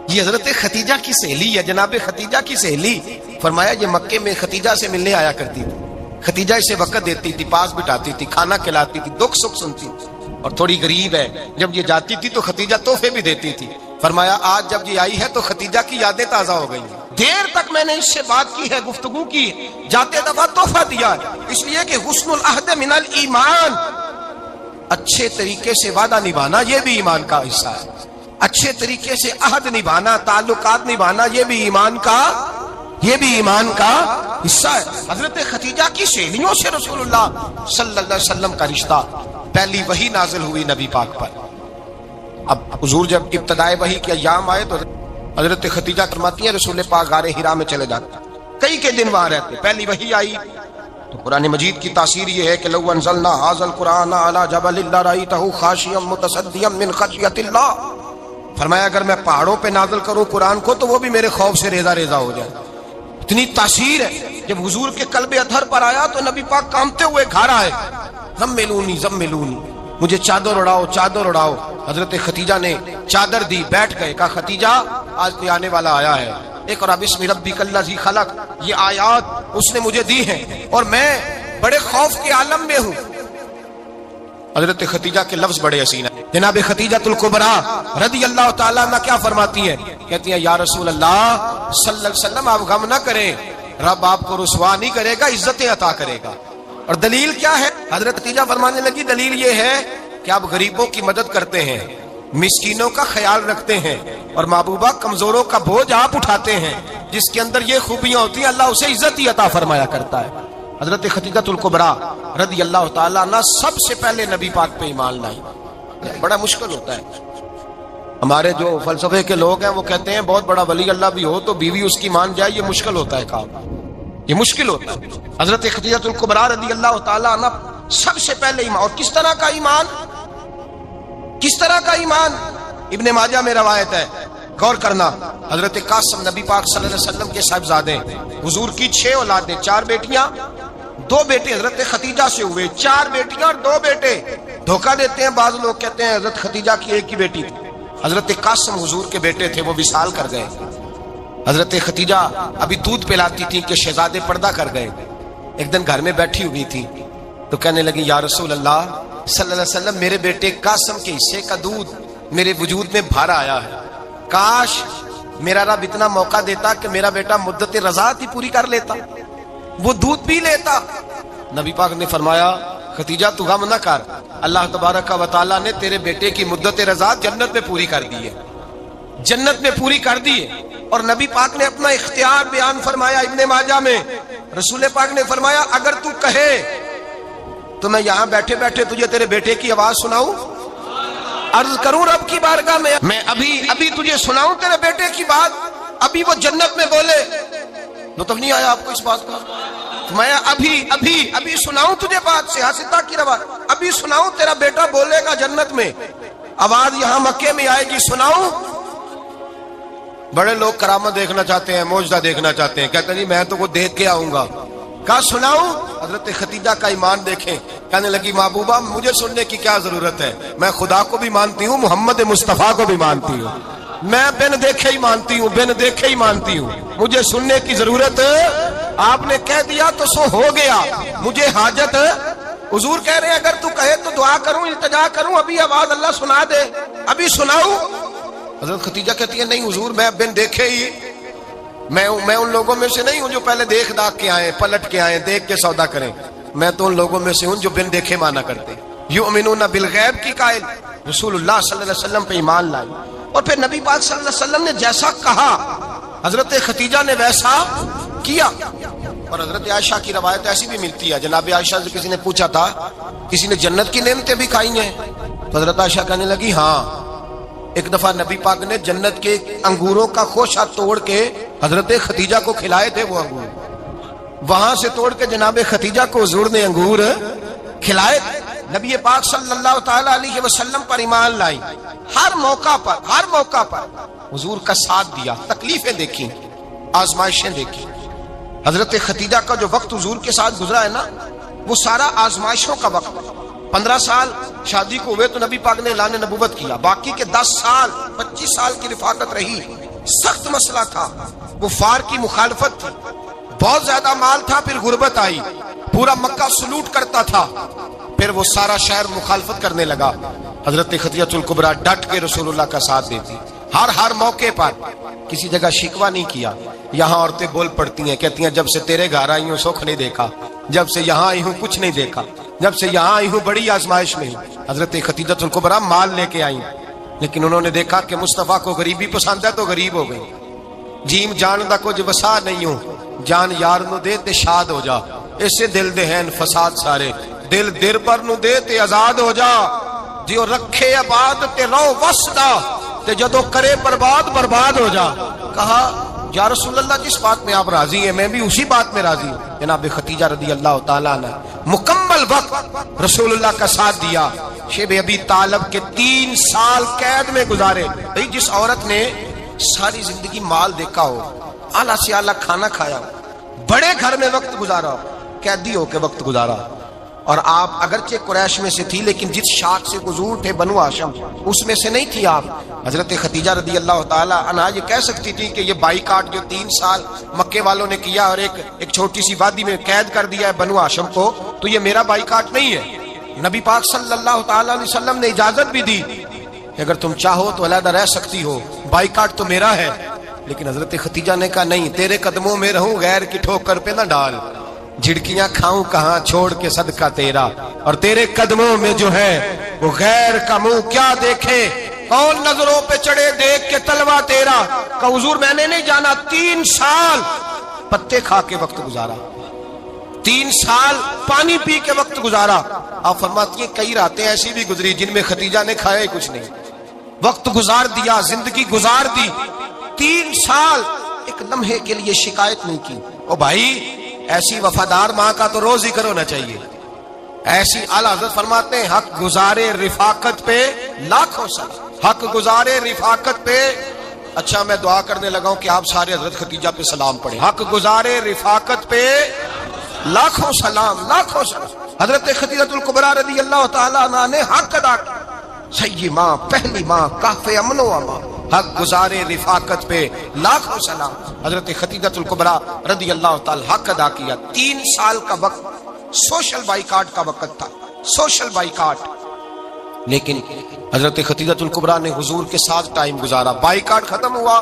یہ حضرت خدیجہ کی سہیلی ہے، جناب خدیجہ کی سہیلی۔ فرمایا یہ مکے میں خدیجہ سے ملنے آیا کرتی تھی، خدیجہ اسے وقت دیتی تھی، پاس بٹھاتی تھی، کھانا کھلاتی تھی، دکھ سکھ سنتی تھی، اور تھوڑی غریب ہے، جب یہ جاتی تھی تو خدیجہ تحفے بھی دیتی تھی۔ فرمایا آج جب یہ آئی ہے تو خدیجہ کی یادیں تازہ ہو گئی ہیں، دیر تک میں نے اس سے بات کی ہے، گفتگو کی، جاتے دفعہ تحفہ دیا ہے، اس لیے کہ حسن العہد من الایمان، اچھے طریقے سے وعدہ نبھانا یہ بھی ایمان کا حصہ ہے، اچھے طریقے سے عہد نبھانا، تعلقات نبھانا یہ بھی ایمان کا حصہ ہے۔ حضرت خدیجہ کی سہیلیوں سے رسول اللہ صلی اللہ علیہ وسلم کا رشتہ، پہلی وحی نازل ہوئی نبی پاک پر۔ اب حضور جب ابتدائے وحی کے ایام آئے تو حضرت خدیجہ فرماتی ہیں رسول پاک غار ہرا میں چلے جاتے، کئی کے دن وہاں رہتے، پہلی وحی آئی تو قرآن مجید کی تاثیر یہ ہے کہ لو انزلنا ھذا القرآن علی جبل لرأیتہ خاشعا متصدعا من خشیۃ اللہ، فرمایا اگر میں پہاڑوں پہ نازل کروں قرآن کو تو وہ بھی میرے خوف سے ریزہ ریزہ ہو جائے، اتنی تاثیر ہے۔ جب حضور کے قلب اطہر پر آیا تو نبی پاک کانپتے ہوئے گھر آئے، زملونی زملونی، مجھے چادر اڑاؤ چادر اڑاؤ۔ حضرت خدیجہ نے چادر دی، بیٹھ گئے، کہا خدیجہ آج کوئی آنے والا آیا ہے، اقرأ بسم ربک الذی خلق، یہ آیات اس نے مجھے دی ہیں اور میں بڑے خوف کے عالم میں ہوں۔ حضرت خدیجہ کے لفظ بڑے حسین ہیں، جناب خدیجۃ الکبریٰ رضی اللہ تعالیٰ عنہ کیا فرماتی ہیں؟ کہتی ہیں یا رسول اللہ صلی اللہ علیہ وسلم آپ غم نہ کریں، رب آپ کو رسوا نہیں کرے گا، عزتیں عطا کرے گا۔ اور دلیل کیا ہے؟ حضرت خدیجہ فرمانے لگی دلیل یہ ہے کہ آپ غریبوں کی مدد کرتے ہیں، مسکینوں کا خیال رکھتے ہیں، اور محبوبہ کمزوروں کا بوجھ آپ اٹھاتے ہیں، جس کے اندر یہ خوبیاں ہوتی ہیں اللہ اسے عزت ہی عطا فرمایا کرتا ہے۔ حضرت خدیجۃ الکبریٰ رضی اللہ تعالیٰ عنہ سب سے پہلے نبی پاک پہ ایمان لائی۔ بڑا مشکل ہوتا ہے، ہمارے جو فلسفے کے لوگ ہیں وہ کہتے ہیں بہت بڑا ولی اللہ بھی ہو تو بیوی اس کی مان جائے، یہ مشکل ہوتا ہے کام، یہ مشکل ہوتا ہے۔ حضرت خدیجۃ الکبریٰ رضی اللہ تعالیٰ عنہ سب سے پہلے ایمان، اور کس طرح کا ایمان؟ کس طرح کا ایمان؟ ابن ماجہ میں روایت ہے، غور کرنا، حضرت قاسم نبی پاک صلی اللہ علیہ وسلم کے صاحبزادے، حضور کی 6 اولادیں، 4 بیٹیاں 2 بیٹے حضرت خدیجہ سے ہوئے، 4 بیٹیاں اور 2 بیٹے۔ دھوکہ دیتے ہیں بعض لوگ، کہتے ہیں حضرت خدیجہ کی ایک ہی بیٹی تھی، حضرت قاسم حضور کے بیٹے تھے، وہ وصال کر گئے۔ حضرت خدیجہ ابھی دودھ پلاتی تھی کہ شہزادے پردہ کر گئے، ایک دن گھر میں بیٹھی ہوئی تھی تو کہنے لگی یا رسول اللہ صلی اللہ علیہ وسلم میرے بیٹے قاسم کے حصے کا دودھ میرے وجود میں بھر آیا ہے، کاش میرا رب اتنا موقع دیتا کہ میرا بیٹا مدت رضاعت ہی پوری کر لیتا، وہ دودھ پی لیتا۔ نبی پاک نے فرمایا ختیجہ تو غم نہ کر، اللہ تبارک و تعالیٰ نے تیرے بیٹے کی مدت رضاعت جنت میں پوری کر دی ہے، جنت میں پوری کر دی ہے۔ اور نبی پاک نے اپنا اختیار بیان فرمایا ابن ماجہ میں، رسول پاک نے فرمایا اگر تو کہے تو میں یہاں بیٹھے بیٹھے تجھے تیرے بیٹے کی آواز سناؤں، عرض کروں رب کی بارگاہ میں ابھی تجھے سناؤں تیرے بیٹے کی بات، ابھی وہ جنت میں بولے۔ لطف نہیں آیا آپ کو اس بات کا؟ میں ابھی سناؤں تجھے بات، سیاستہ کی روایت، ابھی سناؤں تیرا بیٹا بولے گا جنت میں، آواز یہاں مکے میں آئے گی، سناؤں؟ بڑے لوگ کرامت دیکھنا چاہتے ہیں، معجزہ دیکھنا چاہتے ہیں، کہتے ہیں جی میں تو وہ دیکھ کے آؤں گا۔ کہا سناؤں؟ حضرت ختیجہ کا ایمان دیکھیں، کہنے لگی محبوبہ مجھے سننے کی کیا ضرورت ہے، میں خدا کو بھی مانتی ہوں، محمد مصطفیٰ کو بھی مانتی ہوں، میں بن دیکھے ہی مانتی ہوں، بن دیکھے ہی مانتی ہوں، مجھے سننے کی ضرورت آپ نے کہہ دیا تو سو ہو گیا، مجھے حاجت حضور کہہ رہے ہیں اگر تو کہے تو دعا کروں، التجا کروں، ابھی آواز اللہ سنا دے، ابھی سناؤں؟ حضرت ختیجہ کہتی ہے نہیں حضور میں بن دیکھے ہی، میں ان لوگوں میں سے نہیں ہوں جو پہلے دیکھ داکھ کے آئے، پلٹ کے آئے، دیکھ کے سودا کریں، میں تو ان لوگوں میں سے ہوں جو بن دیکھے مانا کرتے، یؤمنون بالغیب کی قائل، رسول اللہ صلی اللہ علیہ وسلم پہ ایمان لائے۔ اور پھر نبی پاک صلی اللہ علیہ وسلم نے جیسا کہا حضرت ختیجہ نے ویسا کیا۔ اور حضرت عائشہ کی روایت ایسی بھی ملتی ہے، جناب عائشہ سے کسی نے پوچھا تھا کسی نے جنت کی نعمتیں بھی کھائی ہیں؟ تو حضرت عائشہ کہنے لگی ہاں، ایک دفعہ نبی پاک نے جنت کے انگوروں کا خوشہ توڑ کے حضرت ختیجہ کو کھلائے تھے، وہ انگور وہاں سے توڑ کے جناب ختیجہ کو حضور نے انگور کھلائے۔ نبی پاک صلی اللہ تعالی علیہ وسلم پر ایمان لائی، ہر موقع پر حضور کا ساتھ دیا، تکلیفیں دیکھی، آزمائشیں دیکھی۔ حضرت ختیجہ کا جو وقت حضور کے ساتھ گزرا ہے نا، وہ سارا آزمائشوں کا وقت۔ 15 سال شادی کو ہوئے تو نبی پاک نے اعلان نبوت کیا، باقی کے 10 سال 25 سال کی رفاقت رہی، سخت مسئلہ تھا، کفار کی مخالفت تھی، بہت زیادہ مال تھا، پھر غربت آئی، پورا مکہ سلوٹ کرتا تھا، پھر وہ سارا شہر مخالفت کرنے لگا۔ حضرت ختیجہ الکبریٰ ڈٹ کے رسول اللہ کا ساتھ دیتی، ہر موقع پر کسی جگہ شکوہ نہیں کیا۔ یہاں عورتیں بول پڑتی ہیں، کہتی ہیں جب سے تیرے گھر آئی ہوں سکھ نہیں دیکھا، جب سے یہاں آئی ہوں کچھ نہیں دیکھا، جب سے یہاں آئی ہوں بڑی آزمائش میں ہوں۔ حضرت ختیجہ الکبریٰ مال لے کے آئیں، لیکن انہوں نے دیکھا کہ مصطفیٰ کو غریبی پسند ہے تو غریب ہو گئی۔ جیم جان دا کچھ وسا نہیں ہوں، جان یار نو دے تے شاد ہو جا، اسے دل دے ہیں فساد سارے، دل دیر پر نو دے تے آزاد ہو جا، جیو رکھے آباد تے رو وسدا تے جدو کرے برباد ہو جا۔ کہا یا رسول اللہ جس بات میں آپ راضی ہیں میں بھی اسی بات میں راضی ہوں۔ جناب ختیجہ رضی اللہ تعالیٰ نے مکمل وقت رسول اللہ کا ساتھ دیا۔ شیب ابی طالب کے 3 سال قید میں گزارے۔ جس عورت نے ساری زندگی مال دیکھا ہو، اعلیٰ سے اعلیٰ کھانا کھایا ہو، بڑے گھر میں وقت گزارا ہو، قیدی ہو کے وقت گزارا، اور آپ اگرچہ قریش میں سے تھی لیکن جس شاخ سے حضور تھے بنو ہاشم اس میں سے نہیں تھی آپ۔ حضرت ختیجہ رضی اللہ تعالیٰ عنہا یہ کہہ سکتی تھی کہ یہ بائیکاٹ جو 3 سال مکے والوں نے کیا اور ایک چھوٹی سی وادی میں قید کر دیا ہے بنو ہاشم کو، تو یہ میرا بائیکاٹ نہیں ہے۔ نبی پاک صلی اللہ تعالیٰ علیہ وسلم نے اجازت بھی دی کہ اگر تم چاہو تو علیحدہ رہ سکتی ہو، بائیکاٹ تو میرا ہے۔ لیکن حضرت ختیجہ نے کہا نہیں، تیرے قدموں میں رہوں، غیر کی ٹھوکر پہ نہ ڈال، جھڑکیاں کھاؤں کہاں چھوڑ کے صدقہ تیرا، اور تیرے قدموں میں جو ہے وہ غیر کا منہ کیا دیکھے، کون نظروں پہ چڑھے دیکھ کے تلوا تیرا۔ کہ حضور میں نے نہیں جانا، 3 سال پتے کھا کے وقت گزارا، 3 سال پانی پی کے وقت گزارا۔ آپ فرماتی ہیں کئی راتیں ایسی بھی گزری جن میں ختیجہ نے کھایا ہی کچھ نہیں، وقت گزار دیا، زندگی گزار دی۔ 3 سال ایک لمحے کے لیے شکایت نہیں کی۔ او بھائی ایسی وفادار ماں کا تو روز ذکر ہونا چاہیے۔ ایسی اعلیٰ حضرت فرماتے ہیں حق گزارے رفاقت پہ لاکھوں سلام، حق گزارے رفاقت پہ۔ اچھا میں دعا کرنے لگا ہوں کہ آپ سارے حضرت ختیجہ پہ سلام پڑھیں۔ حق گزارے رفاقت پہ لاکھوں سلام، لاکھوں سلام۔ حضرت ختیجہ الکبریٰ رضی اللہ تعالیٰ عنہ نے حق ادا کیا، صحیح ماں، پہلی ماں، کہف امن و امان، حق گزارے رفاقت پہ لاکھوں سلام۔ حضرت ختیجہ الکبریٰ رضی اللہ تعالی حق ادا کیا۔ 3 سال کا وقت سوشل بائیکاٹ کا وقت تھا، سوشل بائیکاٹ، لیکن حضرت ختیجہ الکبریٰ نے حضور کے ساتھ ٹائم گزارا۔ بائیکاٹ ختم ہوا،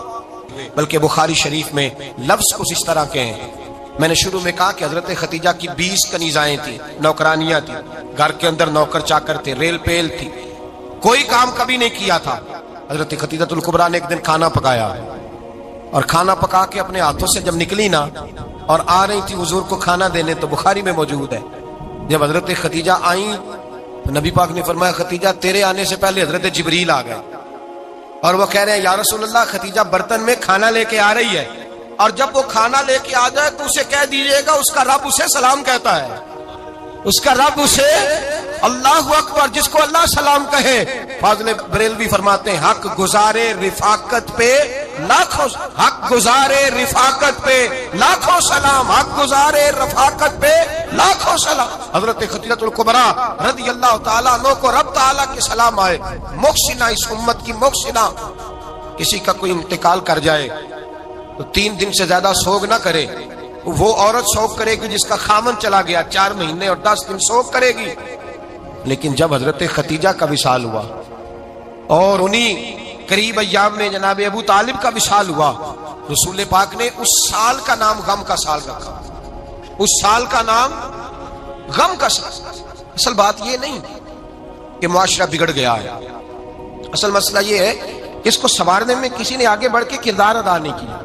بلکہ بخاری شریف میں لفظ کچھ اس طرح کے ہیں. میں نے شروع میں کہا کہ حضرت خدیجہ کی 20 کنیزائیں تھیں، نوکرانیاں تھیں، گھر کے اندر نوکر چاکر تھے، ریل پیل تھی، کوئی کام کبھی نہیں کیا تھا. حضرت خدیجہ الکبریٰ نے ایک دن کھانا پکایا اور کھانا پکا کے اپنے ہاتھوں سے جب نکلی نا اور آ رہی تھی حضور کو کھانا دینے، تو بخاری میں موجود ہے جب حضرت خدیجہ آئیں تو نبی پاک نے فرمایا خدیجہ تیرے آنے سے پہلے حضرت جبریل آ گئے اور وہ کہہ رہے ہیں یا رسول اللہ خدیجہ برتن میں کھانا لے کے آ رہی ہے، اور جب وہ کھانا لے کے آ جائے تو اسے کہہ دیجئے گا اس کا رب اسے سلام کہتا ہے، اس کا رب اسے اللہ اکبر، جس کو اللہ سلام کہے. فاضل بریلوی فرماتے ہیں حق گزارے رفاقت پہ لاکھوں، حق گزارے رفاقت پہ لاکھوں سلام، حق گزارے رفاقت پہ لاکھوں سلام. حضرت خدیجہ الکبریٰ رضی اللہ تعالیٰ عنہ کو رب تعالیٰ کے سلام آئے. محسنہ، اس امت کی محسنہ. کسی کا کوئی انتقال کر جائے تو 3 دن سے زیادہ سوگ نہ کرے. وہ عورت سوگ کرے گی جس کا خامن چلا گیا، 4 مہینے اور 10 دن سوگ کرے گی. لیکن جب حضرت خدیجہ کا وصال ہوا اور انہی قریب ایام میں جناب ابو طالب کا وصال ہوا، رسول پاک نے اس سال کا نام غم کا سال رکھا. اس سال کا نام غم کا سال. اصل بات یہ نہیں کہ معاشرہ بگڑ گیا ہے، اصل مسئلہ یہ ہے کہ اس کو سنوارنے میں کسی نے آگے بڑھ کے کردار ادا نہیں کیا.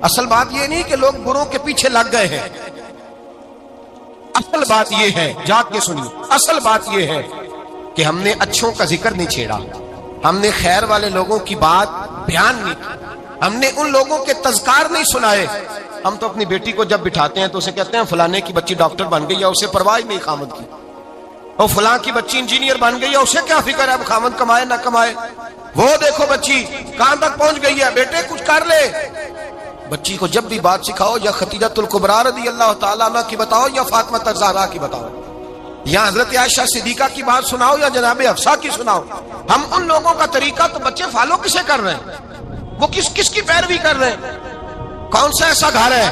اصل بات یہ نہیں کہ لوگ بروں کے پیچھے لگ گئے ہیں. اصل بات یہ ہے، جاگ کے سنیے، اصل بات یہ ہے کہ ہم نے اچھوں کا ذکر نہیں چھیڑا، ہم نے خیر والے لوگوں کی بات بیان نہیں کی، ہم نے ان لوگوں کے تذکار نہیں سنائے. ہم تو اپنی بیٹی کو جب بٹھاتے ہیں تو اسے کہتے ہیں فلانے کی بچی ڈاکٹر بن گئی ہے، اسے پرواہ نہیں خامد کی. اور فلاں کی بچی انجینئر بن گئی ہے، اسے کیا فکر ہے اب خامد کمائے نہ کمائے. وہ دیکھو بچی کہاں تک پہنچ گئی ہے، بیٹے کچھ کر لے. بچی کو جب بھی بات سکھاؤ یا خدیجہ الکبریٰ رضی اللہ تعالیٰ عنہ کی بتاؤ یا فاطمہ الزہرا کی بتاؤ، یا حضرت عائشہ صدیقہ کی بات سناؤ یا جناب حفصہ کی سناؤ. ہم ان لوگوں کا طریقہ تو بچے فالو کسے کر رہے ہیں، وہ کس کی پیروی کر رہے ہیں. کون سا ایسا گھر ہے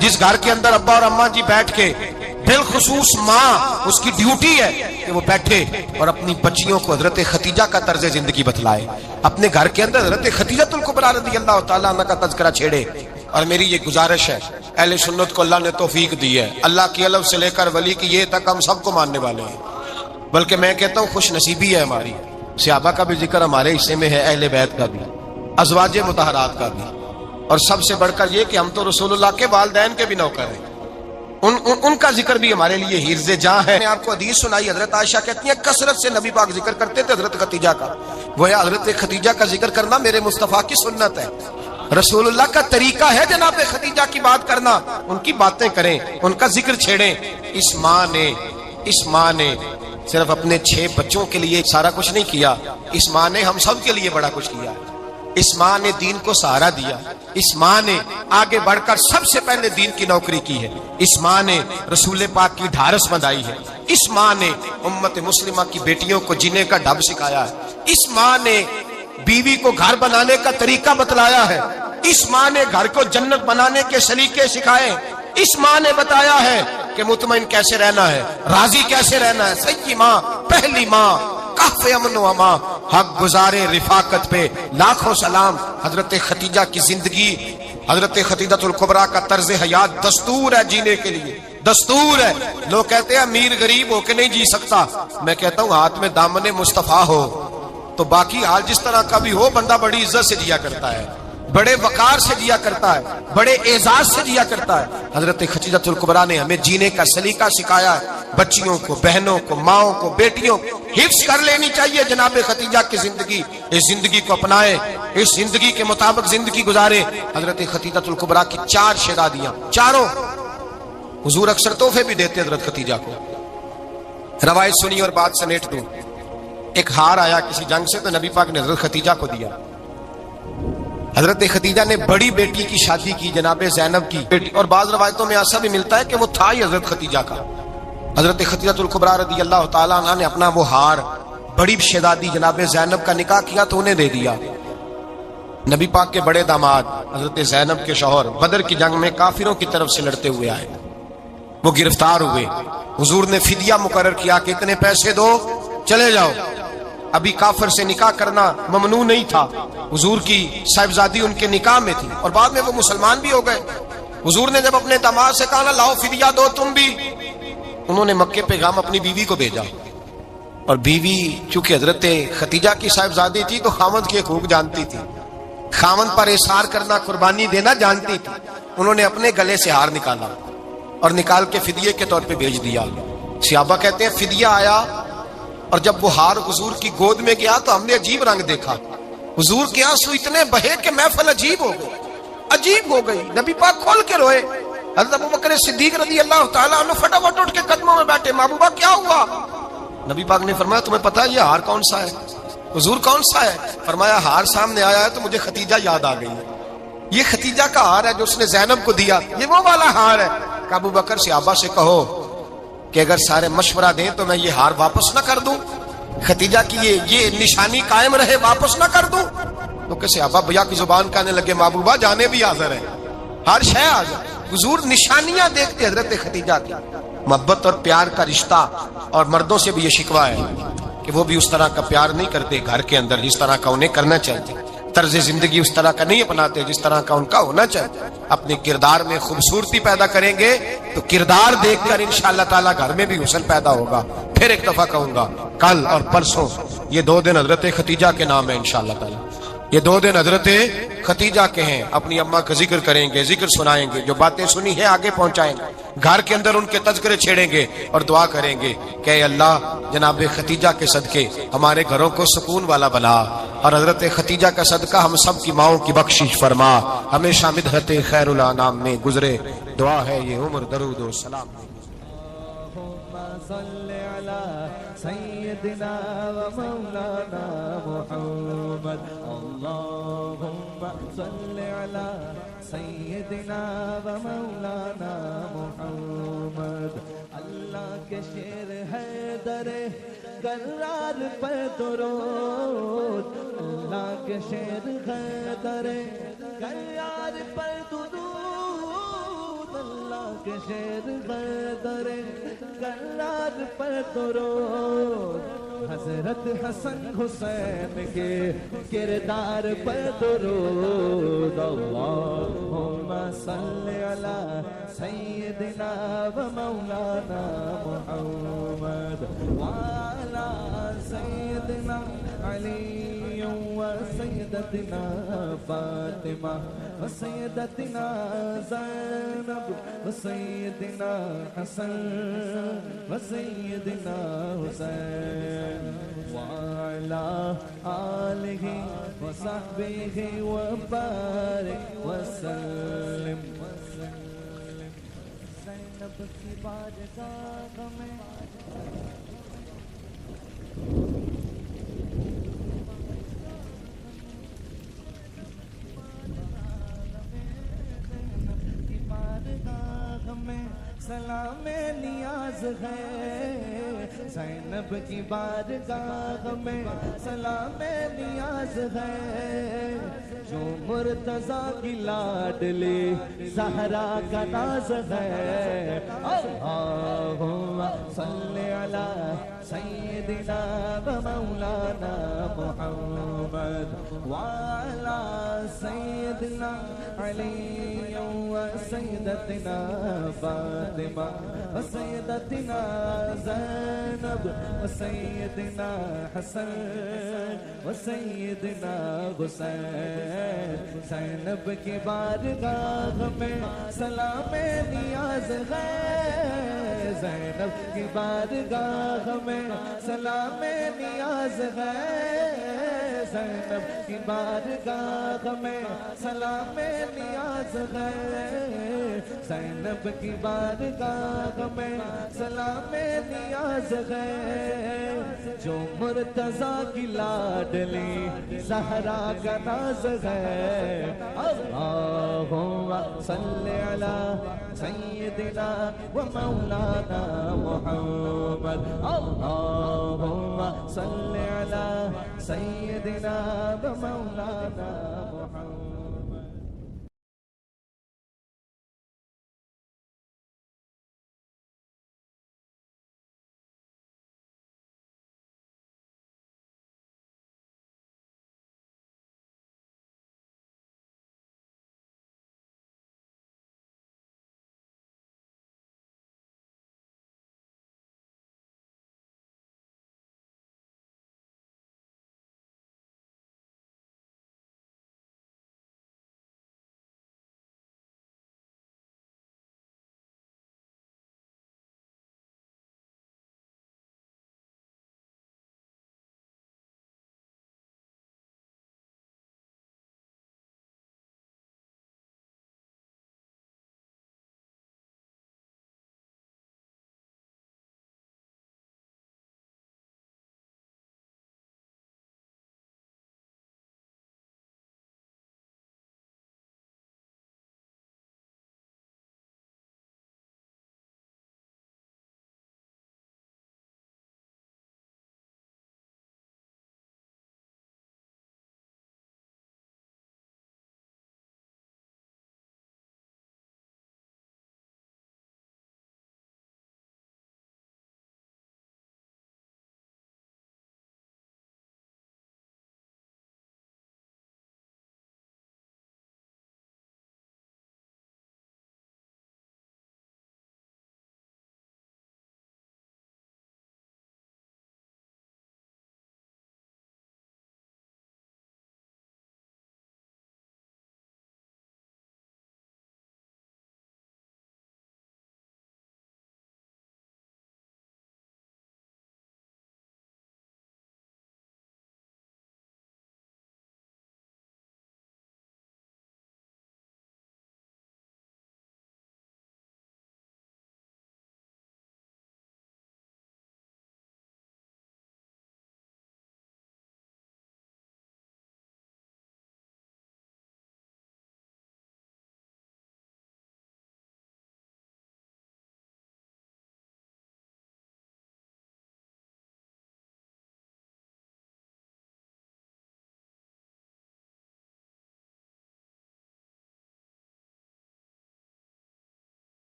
جس گھر کے اندر ابا اور اماں جی بیٹھ کے، بالخصوص ماں اس کی ڈیوٹی ہے کہ وہ بیٹھے اور اپنی بچیوں کو حضرت خدیجہ کا طرز زندگی بتلائے، اپنے گھر کے اندر حضرت خدیجہ الکبریٰ رضی اللہ تعالیٰ عنہ کا تذکرہ چھیڑے. اور میری یہ گزارش ہے، اہل سنت کو اللہ نے توفیق دی ہے، اللہ کی الف سے لے کر ولی کی یہ تک ہم سب کو ماننے والے ہیں. بلکہ میں کہتا ہوں خوش نصیبی ہے ہماری، صحابہ کا بھی ذکر ہمارے حصے میں ہے، اہل بیت کا بھی، ازواج مطہرات کا بھی، اور سب سے بڑھ کر یہ کہ ہم تو رسول اللہ کے والدین کے بھی نوکر ہیں، ان کا ذکر بھی ہمارے لیے حرز جاں ہے. میں آپ کو حدیث سنائی، حضرت عائشہ کہتی ہیں کثرت سے نبی پاک ذکر کرتے تھے حضرت خدیجہ کا. گویا حضرت خدیجہ کا ذکر کرنا میرے مصطفیٰ کی سنت ہے، رسول اللہ کا طریقہ ہے جناب خدیجہ کی بات کرنا. ان کی باتیں کریں، ان کا ذکر چھیڑیں. اس ماں نے صرف اپنے 6 بچوں کے لیے سارا کچھ نہیں کیا، اس ماں نے ہم سب کے لیے بڑا کچھ کیا. اس ماں نے دین کو سہارا دیا، اس ماں نے آگے بڑھ کر سب سے پہلے دین کی نوکری کی ہے، اس ماں نے رسول پاک کی ڈھارس بندھائی ہے، اس ماں نے امت مسلمہ کی بیٹیوں کو جینے کا ڈھب سکھایا ہے، اس ماں نے بیوی کو گھر بنانے کا طریقہ بتلایا ہے، اس ماں نے گھر کو جنت بنانے کے سلیقے سکھائے، اس ماں نے بتایا ہے کہ مطمئن کیسے رہنا ہے، راضی کیسے رہنا ہے. سچی ماں، پہلی ماں، کہف امن و امان. حق گزارے رفاقت پہ لاکھوں سلام. حضرت خدیجہ کی زندگی، حضرت خدیجہ الکبریٰ کا طرز حیات دستور ہے جینے کے لیے، دستور ہے. لوگ کہتے ہیں امیر غریب ہو کے نہیں جی سکتا، میں کہتا ہوں ہاتھ میں دامن مصطفیٰ ہو تو باقی حال جس طرح کا بھی ہو بندہ بڑی عزت سے جیا کرتا ہے، بڑے وقار سے جیا کرتا ہے، بڑے اعزاز سے جیا کرتا ہے. حضرت خدیجہ الکبریٰ نے ہمیں جینے کا سلیقہ سکھایا ہے. بچیوں کو، بہنوں کو، ماؤں کو، بیٹیوں کو حفظ کر لینی چاہیے جناب خدیجہ کی زندگی. اس زندگی کو اپنائے، اس زندگی کے مطابق زندگی گزارے. حضرت خدیجہ الکبریٰ کی 4 شہزادیاں، چاروں حضور اکثر تحفے بھی دیتے حضرت خدیجہ کو. روایت سنی اور بات سمیٹ دوں. ایک ہار آیا کسی جنگ سے تو نبی پاک نے حضرت خدیجہ کو دیا. حضرت خدیجہ نے بڑی بیٹی کی شادی کی جناب زینب کی بیٹی، اور بعض روایتوں میں ایسا بھی ملتا ہے کہ وہ تھا ہی حضرت خدیجہ کا. حضرت خدیجہ الکبریٰ رضی اللہ تعالیٰ عنہ نے اپنا وہ ہار بڑی شہزادی جناب زینب کا نکاح کیا تو انہیں دے دیا. نبی پاک کے بڑے داماد حضرت زینب کے شوہر بدر کی جنگ میں کافروں کی طرف سے لڑتے ہوئے آئے، وہ گرفتار ہوئے. حضور نے فدیہ مقرر کیا کہ اتنے پیسے دو چلے جاؤ. ابھی کافر سے نکاح کرنا ممنوع نہیں تھا، حضور کی صاحبزادی ان کے نکاح میں تھی، اور بعد میں وہ مسلمان بھی ہو گئے۔ حضور نے جب اپنے داماد سے کہا نا لاؤ فدیہ دو تم بھی، انہوں نے مکے پیغام اپنی بیوی کو بھیجا، اور بیوی چونکہ حضرت ختیجہ کی صاحبزادی تھی تو خاوند کے حقوق جانتی تھی، خاوند پر احسار کرنا، قربانی دینا جانتی تھی۔ انہوں نے اپنے گلے سے ہار نکالا اور نکال کے فدیے کے طور پہ بھیج دیا۔ صحابہ کہتے ہیں فدیہ آیا، اور جب وہ ہار حضور کی گود میں گیا تو ہم نے عجیب رنگ دیکھا، حضور کے آنسو اتنے بہے کہ محفل عجیب ہو گئی، عجیب ہو گئی، نبی پاک کھول کے روئے۔ حضرت ابوبکر صدیق رضی اللہ تعالیٰ عنہ فٹافٹ اٹھ کے قدموں میں بیٹھے، محبوبہ کیا ہوا؟ نبی پاک نے فرمایا تمہیں پتہ ہے یہ ہار کون سا ہے؟ حضور کون سا ہے؟ فرمایا ہار سامنے آیا ہے تو مجھے ختیجہ یاد آ گئی ہے، یہ ختیجہ کا ہار ہے جو اس نے زینب کو دیا، یہ وہ والا ہار ہے۔ کہ ابو بکر صحابہ سے کہو کہ اگر سارے مشورہ دیں تو میں یہ ہار واپس نہ کر دوں، ختیجہ کی یہ نشانی قائم رہے، واپس نہ کر دوں؟ تو کہ صحابہ بھیا کی زبان کہنے لگے محبوبہ جانے بھی حاضر ہے، ہر شے حاضر۔ حضور نشانیاں دیکھتے حضرت ختیجہ کی، محبت اور پیار کا رشتہ، اور مردوں سے بھی یہ شکوہ ہے کہ وہ بھی اس طرح کا پیار نہیں کرتے گھر کے اندر جس طرح کا انہیں کرنا چاہیے، طرز زندگی اس طرح کا نہیں اپناتے جس طرح کا ان کا ہونا چاہیے۔ اپنے کردار میں خوبصورتی پیدا کریں گے تو کردار دیکھ کر انشاءاللہ تعالیٰ گھر میں بھی حسن پیدا ہوگا۔ پھر ایک دفعہ کہوں گا کل اور پرسوں یہ 2 دن حضرت ختیجہ کے نام ہے انشاءاللہ تعالیٰ، یہ 2 دن حضرت ختیجہ کے ہیں۔ اپنی اماں کا ذکر کریں گے، ذکر سنائیں گے، جو باتیں سنی ہیں آگے پہنچائیں گے، گھر کے اندر ان کے تذکرے چھیڑیں گے اور دعا کریں گے کہ اے اللہ جناب ختیجہ کے صدقے ہمارے گھروں کو سکون والا بنا، اور حضرت ختیجہ کا صدقہ ہم سب کی ماؤں کی بخشش فرما، ہمیشہ مدحت خیر الانام میں گزرے۔ دعا ہے یہ عمر درود و سلام۔
سيدنا ومولانا محمد اللهم صل على سيدنا ومولانا محمد اللہ کے شیر حیدر کرار پر درود اللہ کے شیر حیدر کرار پر درود اللہ کے شیر حیدر کرار پر درود حضرت حسن حسین کے کردار پر درود اللہم صلی علی سیدنا و مولانا محمد وعلی سیدنا علی و سیدتنا فاطمہ و سیدتنا زینب و سیدنا حسن و سیدنا حسین وعلى آله وصحبه وبارك وسلم زینب کی بارگاہ میں سلام نیاز ہے زینب کی بارگاہ میں سلام نیاز ہے جو مرتضیٰ کی لاڈلی زہرا کا ناز ہے اللہم صلی علی سیدنا و مولانا محمد وعلی سیدنا علی و سیدتنا فاطمہ و سیدتنا زینب و سیدنا حسن و سیدنا حسین زینب کی بارگاہ میں سلام نیاز ہے زینب کی بارگاہ میں سلام نیاز ہے زینب کی بارگاہ میں سلام نیاز ہے زینب کی بارگاہ میں سلام نیاز ہے جو مرتضیٰ کی لاڈلی زہرا کا ناز ہے اللہم صلی علی سیدنا و مولانا محمد اللہم صلی علی سیدنا و مولانا محمد